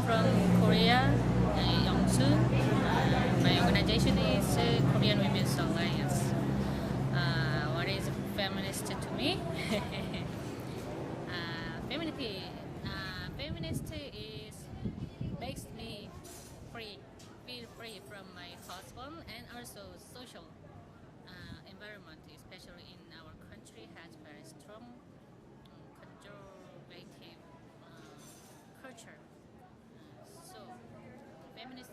from Korea, Yongsoo. My organization is Korean Women's Alliance. What is feminist to me? Femininity, feminist is makes me free, feel free from my husband, and also social environment, especially in our country, has very strong conservative culture. So, feminist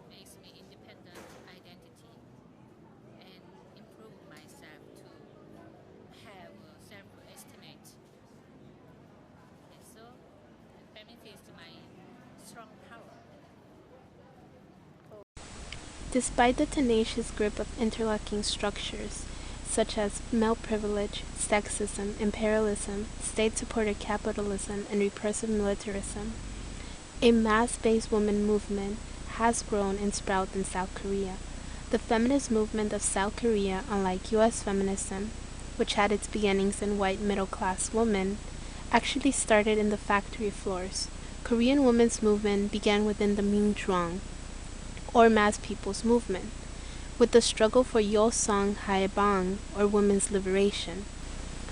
makes me independent identity and improve myself to have self-estimate. And so, feminism is my strong power. Despite the tenacious grip of interlocking structures, such as male privilege, sexism, imperialism, state-supported capitalism, and repressive militarism, a mass-based women movement has grown and sprouted in South Korea. The feminist movement of South Korea, unlike U.S. feminism, which had its beginnings in white middle-class women, actually started in the factory floors. Korean women's movement began within the Minjwang, or mass people's movement, with the struggle for Yosong Haebang, or women's liberation.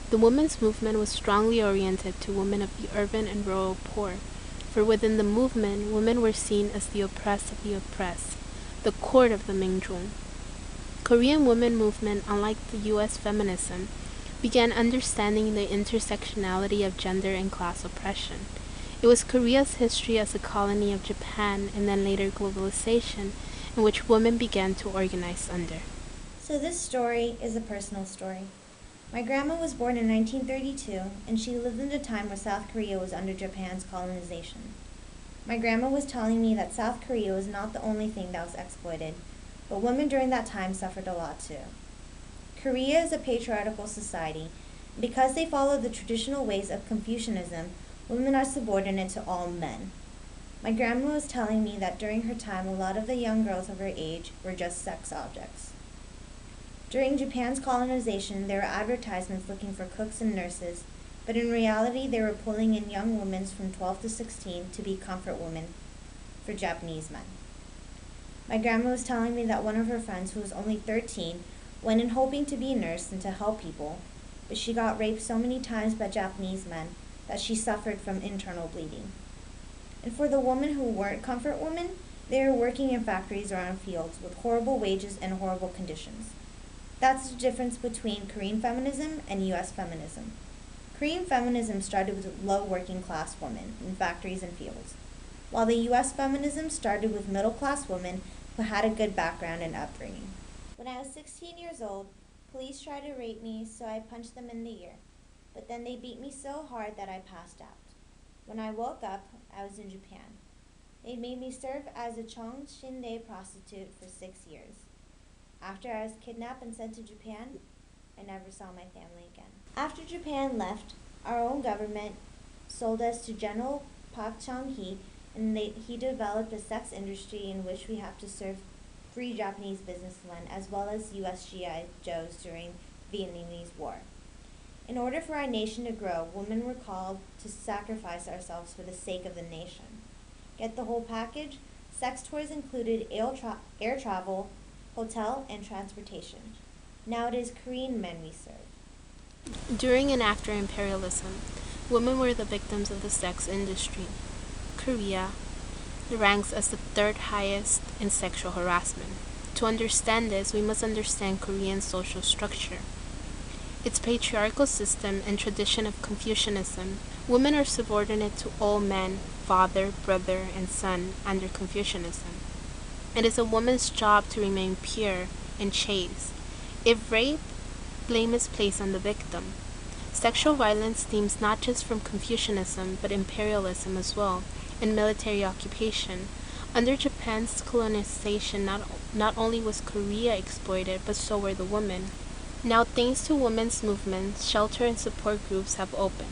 The women's movement was strongly oriented to women of the urban and rural poor, for within the movement, women were seen as the oppressed of the oppressed, the court of the Minjung. Korean women movement, unlike the U.S. feminism, began understanding the intersectionality of gender and class oppression. It was Korea's history as a colony of Japan and then later globalization in which women began to organize under. So this story is a personal story. My grandma was born in 1932, and she lived in a time where South Korea was under Japan's colonization. My grandma was telling me that South Korea was not the only thing that was exploited, but women during that time suffered a lot too. Korea is a patriarchal society, and because they follow the traditional ways of Confucianism, women are subordinate to all men. My grandma was telling me that during her time, a lot of the young girls of her age were just sex objects. During Japan's colonization, there were advertisements looking for cooks and nurses, but in reality, they were pulling in young women from 12 to 16 to be comfort women for Japanese men. My grandma was telling me that one of her friends, who was only 13, went in hoping to be a nurse and to help people, but she got raped so many times by Japanese men that she suffered from internal bleeding. And for the women who weren't comfort women, they were working in factories or on fields with horrible wages and horrible conditions. That's the difference between Korean feminism and U.S. feminism. Korean feminism started with low working class women in factories and fields, while the U.S. feminism started with middle class women who had a good background and upbringing. When I was 16 years old, police tried to rape me, so I punched them in the ear. But then they beat me so hard that I passed out. When I woke up, I was in Japan. They made me serve as a Chongshinde prostitute for 6 years. After I was kidnapped and sent to Japan, I never saw my family again. After Japan left, our own government sold us to General Park Chung-hee, and he developed a sex industry in which we have to serve free Japanese businessmen as well as U.S. GI Joes during the Vietnamese War. In order for our nation to grow, women were called to sacrifice ourselves for the sake of the nation. Get the whole package? Sex toys included air travel, hotel, and transportation. Now it is Korean men we serve. During and after imperialism, women were the victims of the sex industry. Korea ranks as the third highest in sexual harassment. To understand this, we must understand Korean social structure. Its patriarchal system and tradition of Confucianism, women are subordinate to all men, father, brother, and son, under Confucianism. It is a woman's job to remain pure and chaste. If rape, blame is placed on the victim. Sexual violence stems not just from Confucianism, but imperialism as well, and military occupation. Under Japan's colonization, not only was Korea exploited, but so were the women. Now, thanks to women's movements, shelter and support groups have opened.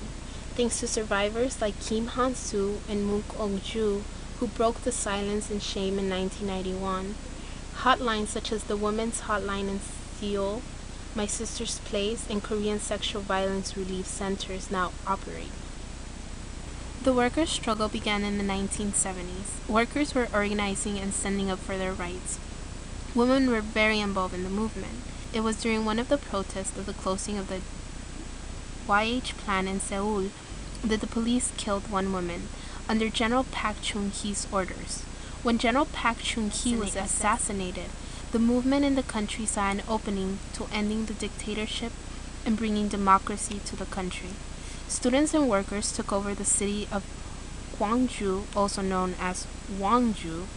Thanks to survivors like Kim Han-soo and Mook Ong-ju, who broke the silence and shame in 1991. Hotlines such as the Women's Hotline in Seoul, My Sister's Place, and Korean Sexual Violence Relief Centers now operate. The workers' struggle began in the 1970s. Workers were organizing and standing up for their rights. Women were very involved in the movement. It was during one of the protests of the closing of the YH plant in Seoul that the police killed one woman under General Park Chung-hee's orders. When General Park Chung-hee was assassinated, the movement in the country saw an opening to ending the dictatorship and bringing democracy to the country. Students and workers took over the city of Gwangju, also known as Wangju.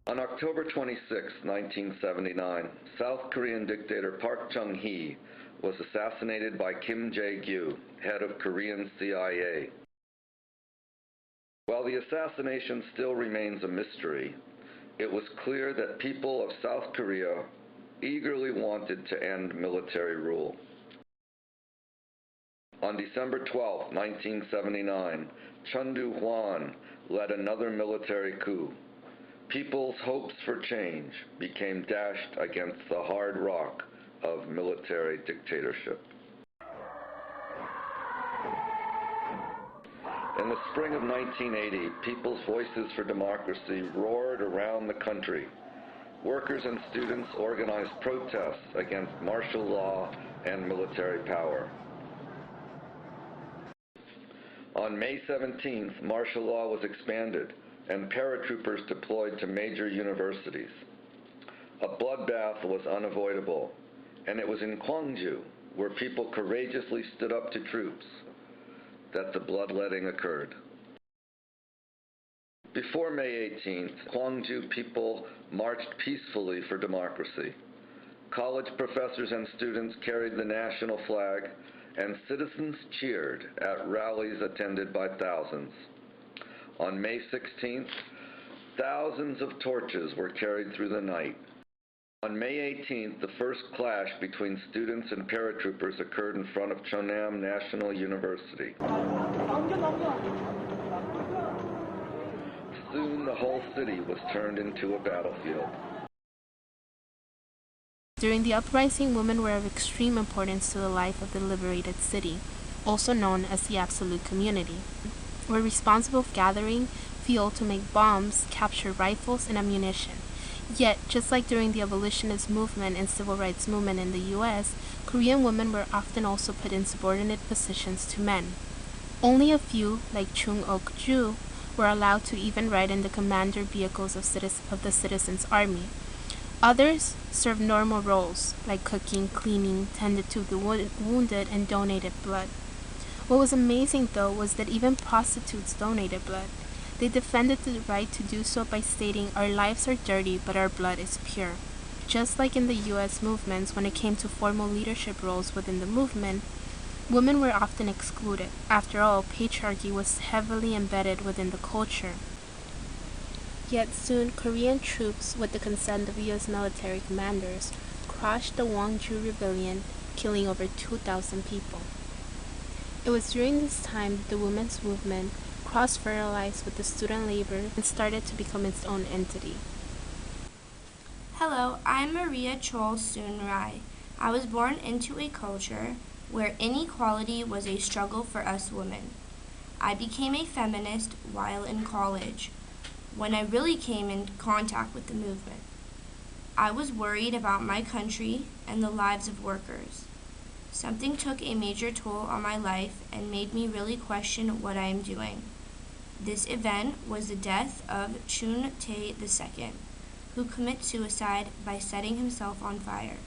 On October 26, 1979, South Korean dictator Park Chung-hee was assassinated by Kim Jae-gyu, head of Korean CIA. While the assassination still remains a mystery, it was clear that people of South Korea eagerly wanted to end military rule. On December 12, 1979, Chun Doo-hwan led another military coup. People's hopes for change became dashed against the hard rock of military dictatorship. In the spring of 1980, people's voices for democracy roared around the country. Workers and students organized protests against martial law and military power. On May 17th, martial law was expanded and paratroopers deployed to major universities. A bloodbath was unavoidable, and it was in Gwangju, where people courageously stood up to troops, that the bloodletting occurred. Before May 18th, Gwangju people marched peacefully for democracy. College professors and students carried the national flag, and citizens cheered at rallies attended by thousands. On May 16th, thousands of torches were carried through the night. On May 18th, the first clash between students and paratroopers occurred in front of Chonam National University. Soon the whole city was turned into a battlefield. During the uprising, women were of extreme importance to the life of the liberated city, also known as the Absolute Community. Were responsible for gathering fuel to make bombs, capture rifles, and ammunition. Yet, just like during the abolitionist movement and civil rights movement in the U.S., Korean women were often also put in subordinate positions to men. Only a few, like Chung Ok-ju, were allowed to even ride in the commander vehicles of the Citizens' Army. Others served normal roles, like cooking, cleaning, tended to the wounded, and donated blood. What was amazing, though, was that even prostitutes donated blood. They defended the right to do so by stating, "Our lives are dirty, but our blood is pure." Just like in the U.S. movements, when it came to formal leadership roles within the movement, women were often excluded. After all, patriarchy was heavily embedded within the culture. Yet soon, Korean troops, with the consent of U.S. military commanders, crushed the Gwangju Rebellion, killing over 2,000 people. It was during this time that the women's movement cross-fertilized with the student labor and started to become its own entity. Hello, I'm Maria Chol Soon Rai. I was born into a culture where inequality was a struggle for us women. I became a feminist while in college, when I really came in contact with the movement. I was worried about my country and the lives of workers. Something took a major toll on my life and made me really question what I am doing. This event was the death of Chun Tae II, who committed suicide by setting himself on fire.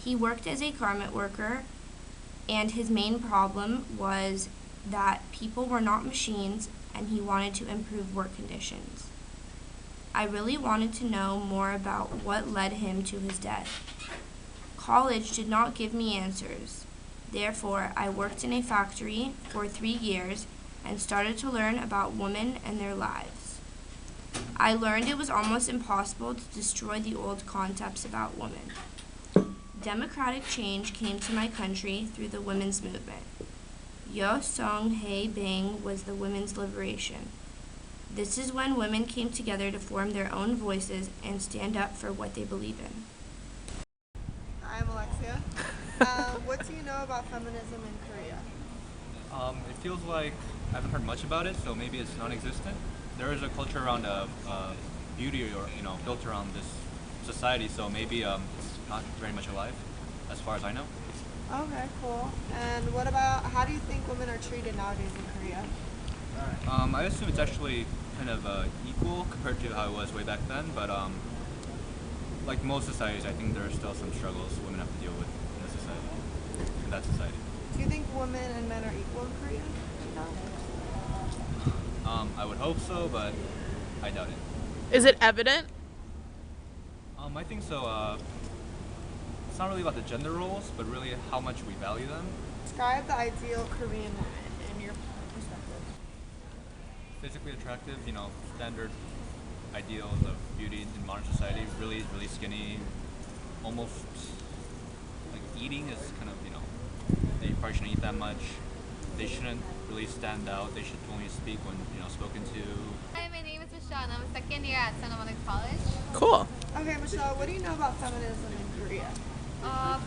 He worked as a garment worker, and his main problem was that people were not machines, and he wanted to improve work conditions. I really wanted to know more about what led him to his death. College did not give me answers. Therefore, I worked in a factory for 3 years and started to learn about women and their lives. I learned it was almost impossible to destroy the old concepts about women. Democratic change came to my country through the women's movement. Yo Song Hae Bang was the women's liberation. This is when women came together to form their own voices and stand up for what they believe in. I'm Alexia. What do you know about feminism in Korea? It feels like I haven't heard much about it, so maybe it's non-existent. There is a culture around beauty, or built around this society, so maybe it's not very much alive, as far as I know. Okay, cool. And what about, how do you think women are treated nowadays in Korea? I assume it's actually kind of equal compared to how it was way back then, but like most societies, I think there are still some struggles women have to deal with in the society, in that society. Do you think women and men are equal in Korea? No? I would hope so, but I doubt it. Is it evident? I think so. It's not really about the gender roles, but really how much we value them. Describe the ideal Korean woman in your perspective. Physically attractive, standard ideals of beauty in modern society. Really, really skinny, almost like eating is kind of, they probably shouldn't eat that much. They shouldn't really stand out. They should only speak when, spoken to. Hi, my name is Michelle and I'm a second year at Santa Monica College. Cool. Okay, Michelle, what do you know about feminism in Korea?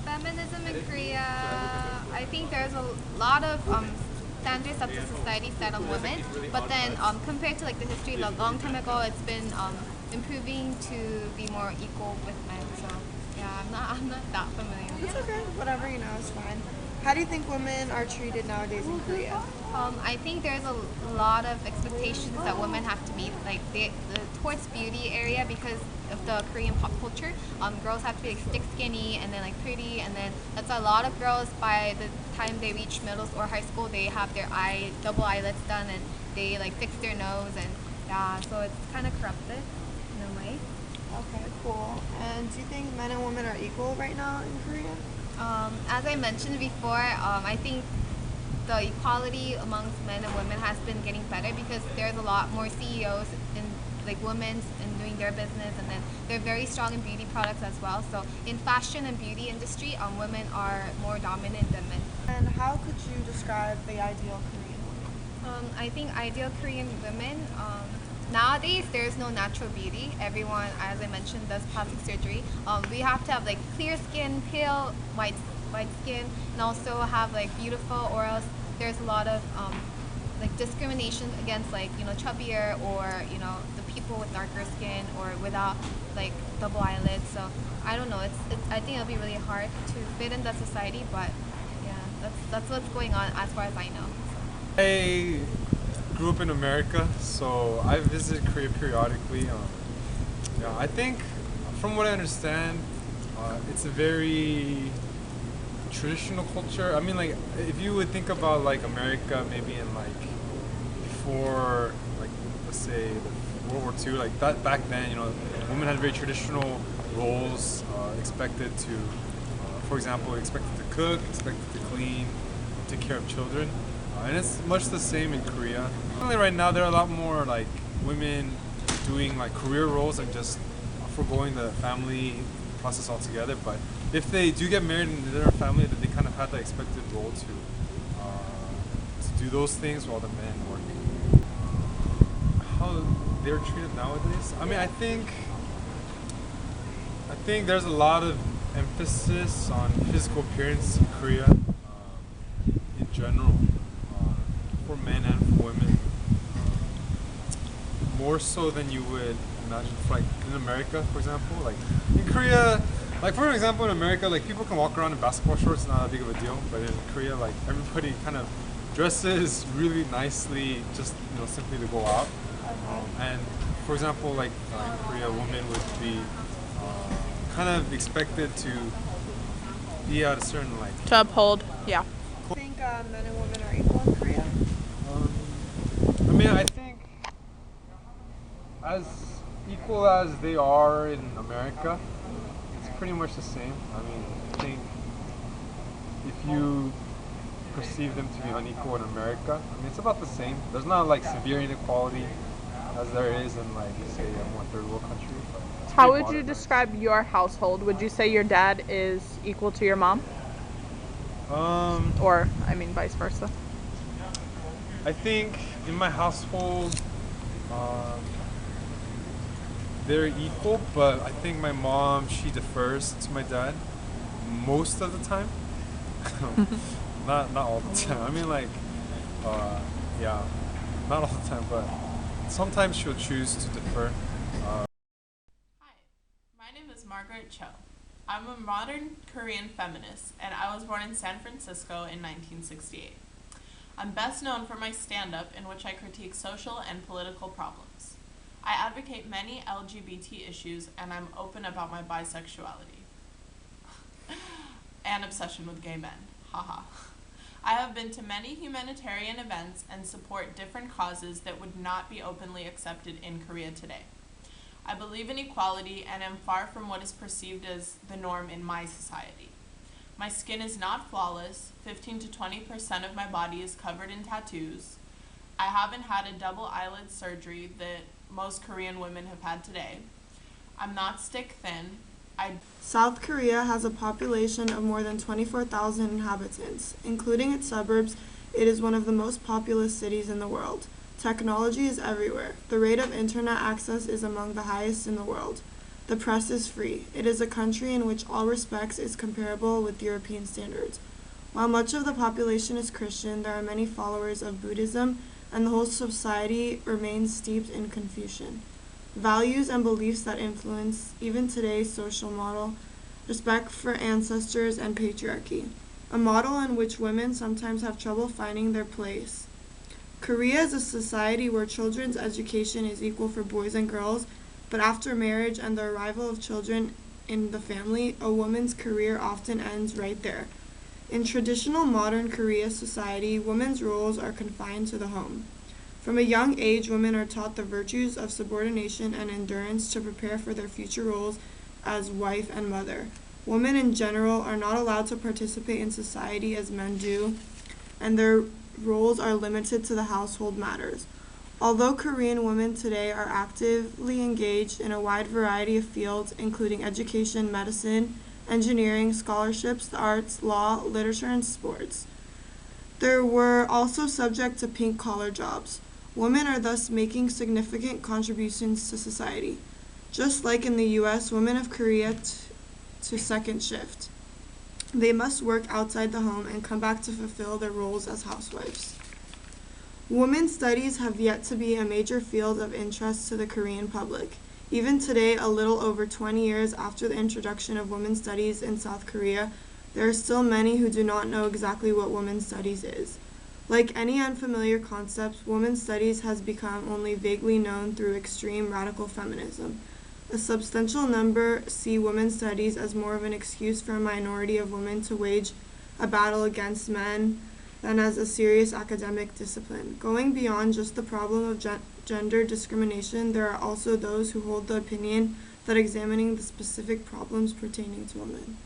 Feminism in Korea, I think there's a lot of standards that the society set on women, but then compared to like the history a long time ago, it's been improving to be more equal with men. So yeah, I'm not that familiar. It's okay, whatever you know is fine. How do you think women are treated nowadays in Korea? I think there's a lot of expectations that women have to meet, like towards beauty area, because of the Korean pop culture. Girls have to be like stick skinny and then like pretty, and then that's a lot of girls by the time they reach middle or high school, they have their double eyelids done, and they like fix their nose, and yeah, so it's kind of corrupted in a way. Okay, cool. And do you think men and women are equal right now in Korea? As I mentioned before, I think the equality amongst men and women has been getting better because there's a lot more CEOs in like women in doing their business, and then they're very strong in beauty products as well. So in fashion and beauty industry, women are more dominant than men. And how could you describe the ideal Korean woman? I think ideal Korean women, nowadays there's no natural beauty. Everyone, as I mentioned, does plastic surgery. We have to have like clear skin, pale white skin, and also have like beautiful, or else there's a lot of like discrimination against like chubbier, or the people with darker skin or without like double eyelids. So I don't know. I think it'll be really hard to fit in that society, but yeah, that's what's going on as far as I know. I grew up in America, so I visit Korea periodically. I think, from what I understand, it's a very traditional culture. I mean, like, if you would think about like America, maybe in like before, like, let's say World War II, like that back then, women had very traditional roles, expected to, for example, expected to cook, expected to clean, take care of children. And it's much the same in Korea. Only right now there are a lot more like women doing like career roles and just foregoing the family process altogether. But if they do get married in their family, then they kind of have the expected role to do those things while the men work. How they're treated nowadays? I mean, I think there's a lot of emphasis on physical appearance in Korea in general. For men and for women, more so than you would imagine. For like in America, for example, like in Korea, like for example in America, like people can walk around in basketball shorts, not that big of a deal. But in Korea, like everybody kind of dresses really nicely, just simply to go out. And for example, like in Korea, a woman would be kind of expected to be at a certain like To uphold, yeah. Do you think men and women are equal in Korea? I mean, I think as equal as they are in America, it's pretty much the same. I mean, I think if you perceive them to be unequal in America, I mean, it's about the same. There's not like severe inequality as there is in like, say, a more third world country. How would you describe your household? Would you say your dad is equal to your mom? Or, I mean, vice versa? I think in my household, um, they're equal, but I think my mom, she defers to my dad most of the time. Not all the time. I mean, like, yeah, not all the time, but sometimes she'll choose to defer. Hi, my name is Margaret Cho. I'm a modern Korean feminist, and I was born in San Francisco in 1968. I'm best known for my stand-up in which I critique social and political problems. I advocate many LGBT issues, and I'm open about my bisexuality and obsession with gay men. Haha. I have been to many humanitarian events and support different causes that would not be openly accepted in Korea today. I believe in equality and am far from what is perceived as the norm in my society. My skin is not flawless. 15 to 20% of my body is covered in tattoos. I haven't had a double eyelid surgery that most Korean women have had today. I'm not stick thin. South Korea has a population of more than 24,000 inhabitants. Including its suburbs, it is one of the most populous cities in the world. Technology is everywhere. The rate of internet access is among the highest in the world. The press is free. It is a country in which all respects is comparable with European standards. While much of the population is Christian, there are many followers of Buddhism, and the whole society remains steeped in Confucian values and beliefs that influence even today's social model, respect for ancestors and patriarchy, a model in which women sometimes have trouble finding their place. Korea is a society where children's education is equal for boys and girls, but after marriage and the arrival of children in the family, a woman's career often ends right there. In traditional modern Korea society, women's roles are confined to the home. From a young age, women are taught the virtues of subordination and endurance to prepare for their future roles as wife and mother. Women in general are not allowed to participate in society as men do, and their roles are limited to the household matters. Although Korean women today are actively engaged in a wide variety of fields, including education, medicine, engineering, scholarships, the arts, law, literature, and sports, they were also subject to pink-collar jobs. Women are thus making significant contributions to society. Just like in the U.S., women of Korea to second shift. They must work outside the home and come back to fulfill their roles as housewives. Women's studies have yet to be a major field of interest to the Korean public. Even today, a little over 20 years after the introduction of women's studies in South Korea, there are still many who do not know exactly what women's studies is. Like any unfamiliar concept, women's studies has become only vaguely known through extreme radical feminism. A substantial number see women's studies as more of an excuse for a minority of women to wage a battle against men than as a serious academic discipline. Going beyond just the problem of gender discrimination, there are also those who hold the opinion that examining the specific problems pertaining to women.